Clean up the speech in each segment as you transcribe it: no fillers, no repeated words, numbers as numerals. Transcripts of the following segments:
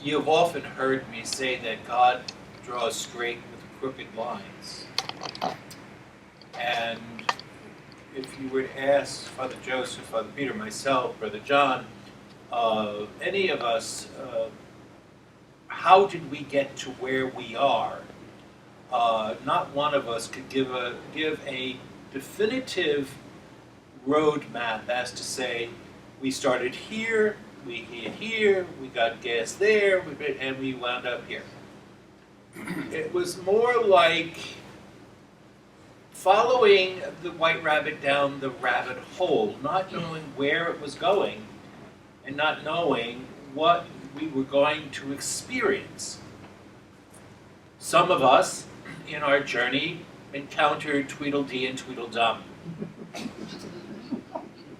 You've often heard me say that God draws straight with crooked lines. And if you were to ask Father Joseph, Father Peter, myself, Brother John, any of us, how did we get to where we are? Not one of us could give a definitive roadmap as to say, we started here, we hit here, we got gas there, and we wound up here. It was more like following the white rabbit down the rabbit hole, not knowing where it was going and not knowing what we were going to experience. Some of us in our journey encountered Tweedledee and Tweedledum.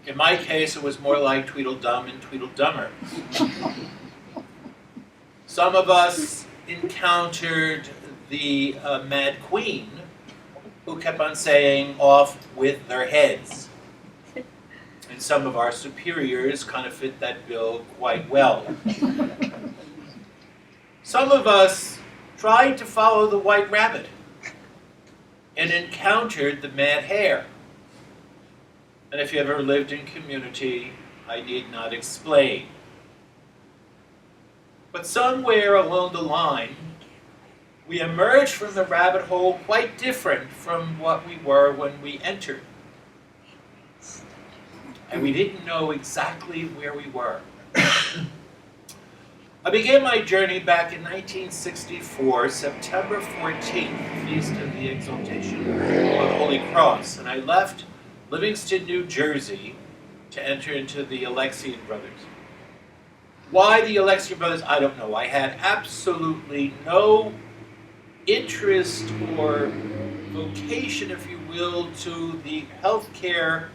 In my case, it was more like Tweedledum and Tweedledummer. Some of us encountered the Mad Queen, who kept on saying, "Off with their heads." And some of our superiors kind of fit that bill quite well. Some of us tried to follow the white rabbit and encountered the mad hare. And if you ever lived in community, I need not explain. But somewhere along the line, we emerged from the rabbit hole quite different from what we were when we entered. And we didn't know exactly where we were. I began my journey back in 1964, September 14th, Feast of the Exaltation of the Holy Cross, and I left Livingston, New Jersey, to enter into the Alexian Brothers. Why the Alexian Brothers? I don't know. I had absolutely no interest or vocation, if you will, to the healthcare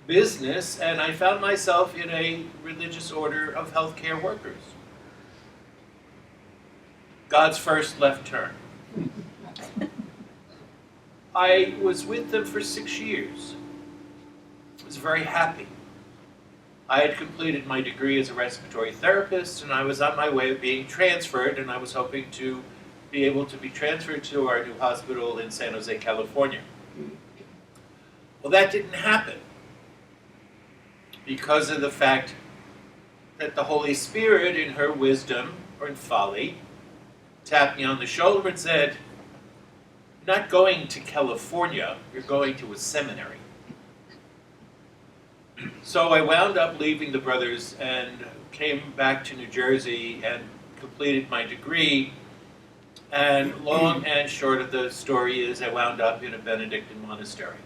business, and I found myself in a religious order of healthcare workers. God's first left turn. I was with them for 6 years. I was very happy. I had completed my degree as a respiratory therapist, and I was on my way of being transferred, and I was hoping to be able to be transferred to our new hospital in San Jose, California. Well, that didn't happen because of the fact that the Holy Spirit, in her wisdom or in folly, tapped me on the shoulder and said, "You're not going to California, you're going to a seminary." So I wound up leaving the brothers and came back to New Jersey and completed my degree. And long and short of the story is I wound up in a Benedictine monastery.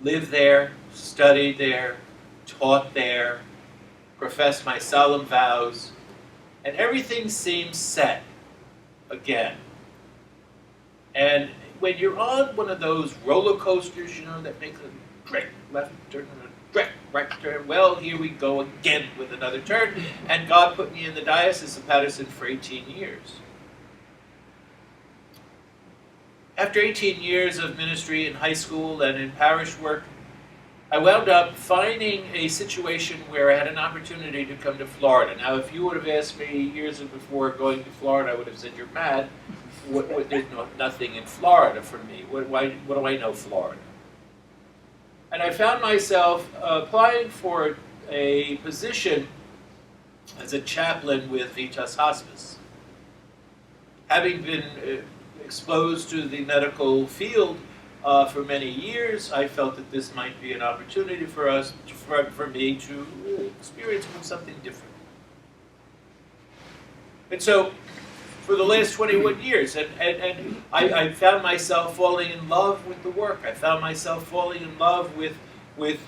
Lived there, studied there, taught there, professed my solemn vows, and everything seemed set again. And when you're on one of those roller coasters, you know, that make a direct left turn and a direct right turn, well, here we go again with another turn, and God put me in the Diocese of Patterson for 18 years. After 18 years of ministry in high school and in parish work, I wound up finding a situation where I had an opportunity to come to Florida. Now, if you would have asked me years before going to Florida, I would have said, "You're mad. There's nothing in Florida for me. What do I know Florida?" And I found myself applying for a position as a chaplain with Vitas Hospice. Having been exposed to the medical field for many years, I felt that this might be an opportunity for me to experience something different. And so, for the last 21 years, and I found myself falling in love with the work. I found myself falling in love with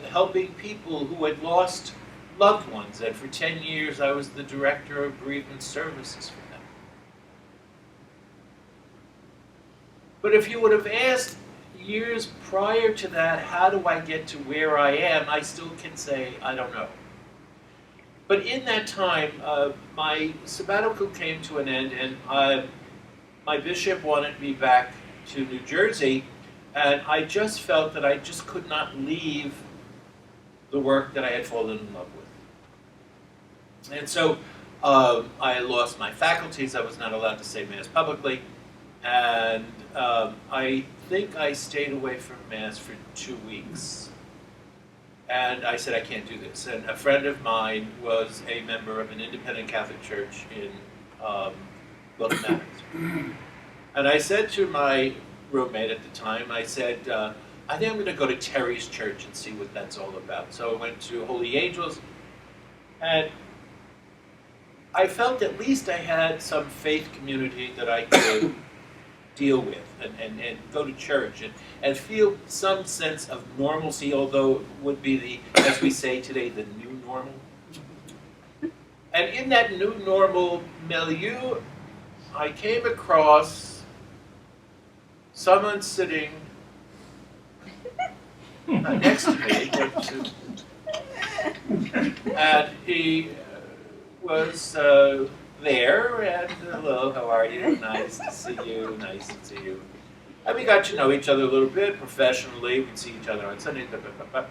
helping people who had lost loved ones. And for 10 years, I was the director of bereavement services for them. But if you would have asked years prior to that, how do I get to where I am, I still can say, I don't know. But in that time, my sabbatical came to an end, and my bishop wanted me back to New Jersey, and I just felt that I just could not leave the work that I had fallen in love with. And so I lost my faculties. I was not allowed to say Mass publicly. And I think I stayed away from Mass for 2 weeks. And I said, I can't do this. And a friend of mine was a member of an independent Catholic church in Wilton Manors. And I said to my roommate at the time, I said, I think I'm going to go to Terry's church and see what that's all about. So I went to Holy Angels, and I felt at least I had some faith community that I could deal with and go to church and feel some sense of normalcy, although it would be the, as we say today, the new normal. And in that new normal milieu, I came across someone sitting next to me, and he was there, and hello, how are you? Nice to see you, nice to see you. And we got to know each other a little bit professionally. We'd see each other on Sunday. Blah, blah, blah, blah.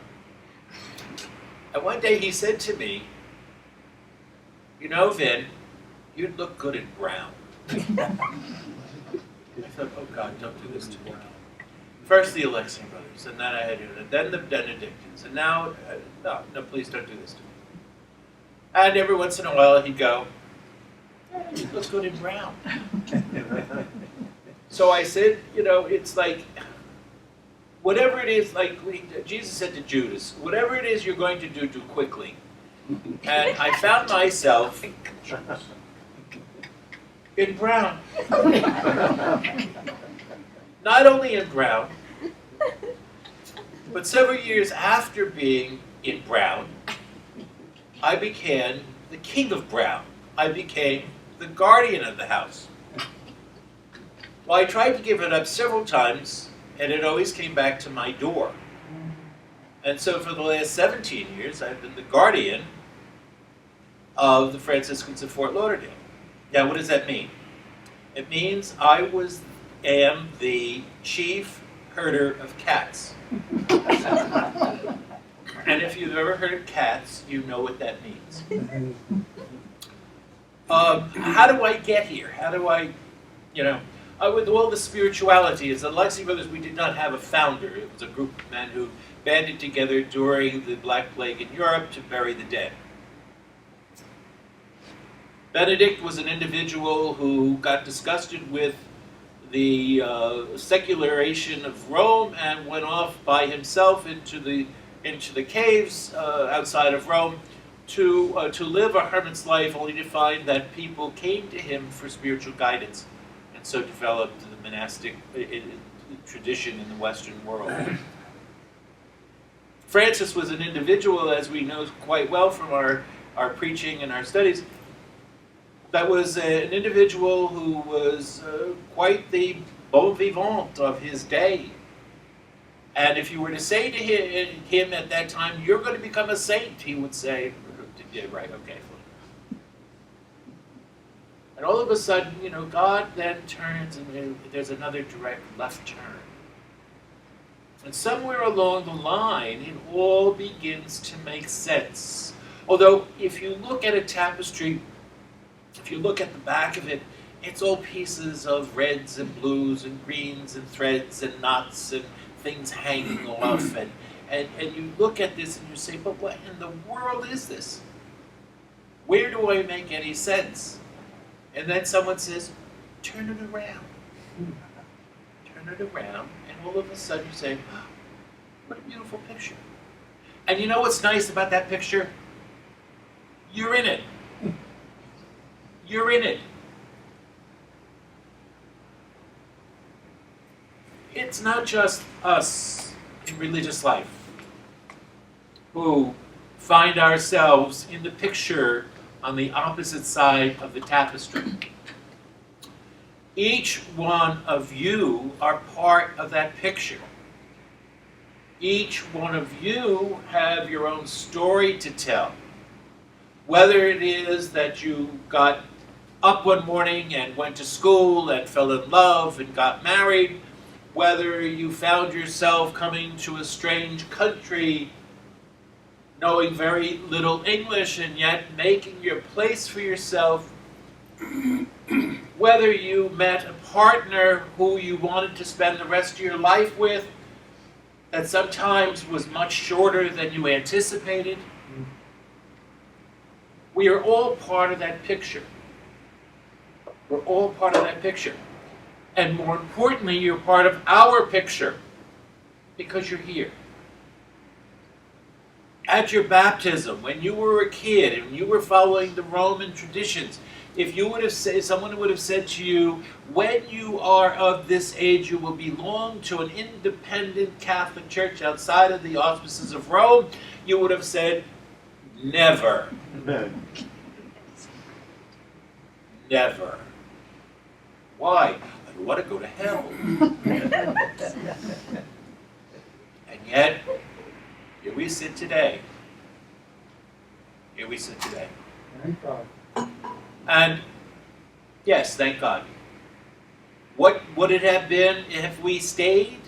And one day he said to me, you know, Vin, you'd look good in brown. I thought, oh God, don't do this to me. First the Alexian brothers, and then I had then the Benedictines, and now, no, please don't do this to me. And every once in a while he'd go, you look good in brown. So I said, you know, it's like, whatever it is, like Jesus said to Judas, whatever it is you're going to do, do quickly. And I found myself in brown. Not only in brown, but several years after being in brown, I became the king of brown. I became the guardian of the house. Well, I tried to give it up several times, and it always came back to my door. And so for the last 17 years, I've been the guardian of the Franciscans of Fort Lauderdale. Now, what does that mean? It means I am the chief herder of cats. And if you've ever heard of cats, you know what that means. How do I get here? How do I, with all the spirituality, as the Alexian Brothers, we did not have a founder. It was a group of men who banded together during the Black Plague in Europe to bury the dead. Benedict was an individual who got disgusted with the secularization of Rome and went off by himself into the caves outside of Rome to live a hermit's life, only to find that people came to him for spiritual guidance, and so developed the monastic tradition in the Western world. Francis was an individual, as we know quite well from our preaching and our studies, that was an individual who was quite the bon vivant of his day. And if you were to say to him at that time, you're going to become a saint, he would say, yeah, right, okay, fine. And all of a sudden, God then turns and there's another direct left turn. And somewhere along the line, it all begins to make sense. Although, if you look at a tapestry, if you look at the back of it, it's all pieces of reds and blues and greens and threads and knots and things hanging off. And you look at this and you say, but what in the world is this? Where do I make any sense? And then someone says, turn it around. Turn it around, and all of a sudden you say, oh, what a beautiful picture. And you know what's nice about that picture? You're in it. You're in it. It's not just us in religious life who find ourselves in the picture on the opposite side of the tapestry. Each one of you are part of that picture. Each one of you have your own story to tell. Whether it is that you got up one morning and went to school and fell in love and got married, whether you found yourself coming to a strange country, knowing very little English and yet making your place for yourself, whether you met a partner who you wanted to spend the rest of your life with that sometimes was much shorter than you anticipated. We are all part of that picture. We're all part of that picture. And more importantly, you're part of our picture because you're here. At your baptism, when you were a kid and you were following the Roman traditions, if you would have said, someone would have said to you, when you are of this age, you will belong to an independent Catholic church outside of the auspices of Rome, you would have said, never. Never. Why? I want to go to hell. And yet, here we sit today. Here we sit today. Thank God. And yes, thank God. What would it have been if we stayed?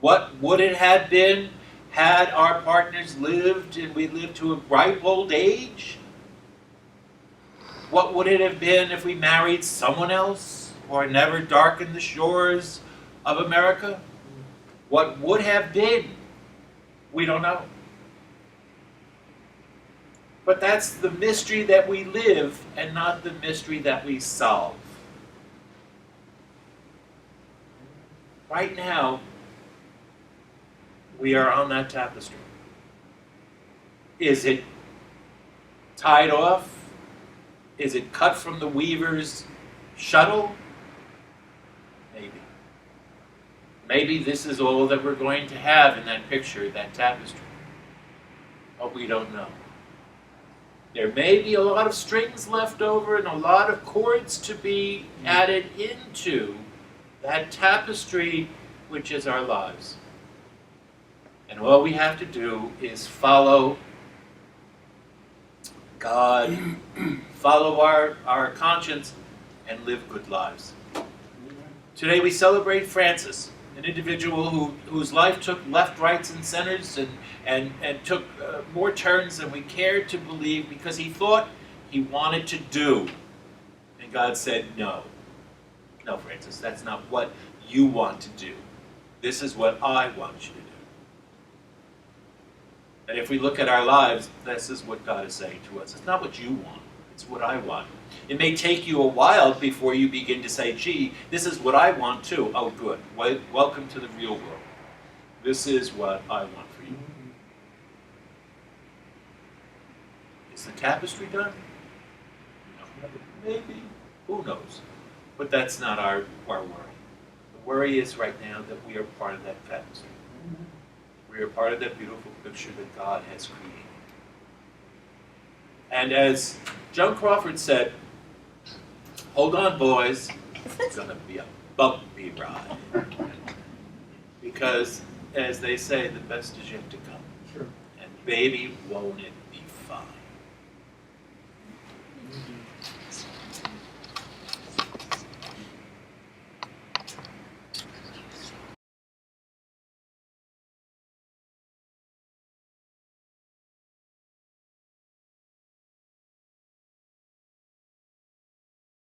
What would it have been had our partners lived and we lived to a ripe old age? What would it have been if we married someone else or never darkened the shores of America? What would have been? We don't know. But that's the mystery that we live and not the mystery that we solve. Right now, we are on that tapestry. Is it tied off? Is it cut from the weaver's shuttle? Maybe. Maybe this is all that we're going to have in that picture, that tapestry. But we don't know. There may be a lot of strings left over and a lot of cords to be added into that tapestry which is our lives. And all we have to do is follow God, follow our conscience, and live good lives. Today we celebrate Francis, an individual whose life took left, rights, and centers and took more turns than we cared to believe because he thought he wanted to do. And God said, no. No, Francis, that's not what you want to do. This is what I want you to do. And if we look at our lives, this is what God is saying to us. It's not what you want. It's what I want. It may take you a while before you begin to say, gee, this is what I want too. Oh, good. Welcome to the real world. This is what I want for you. Is the tapestry done? No. Maybe. Who knows? But that's not our worry. The worry is right now that we are part of that tapestry. We are part of that beautiful picture that God has created. And as Joan Crawford said, hold on, boys. It's going to be a bumpy ride. Because, as they say, the best is yet to come. Sure. And baby, won't it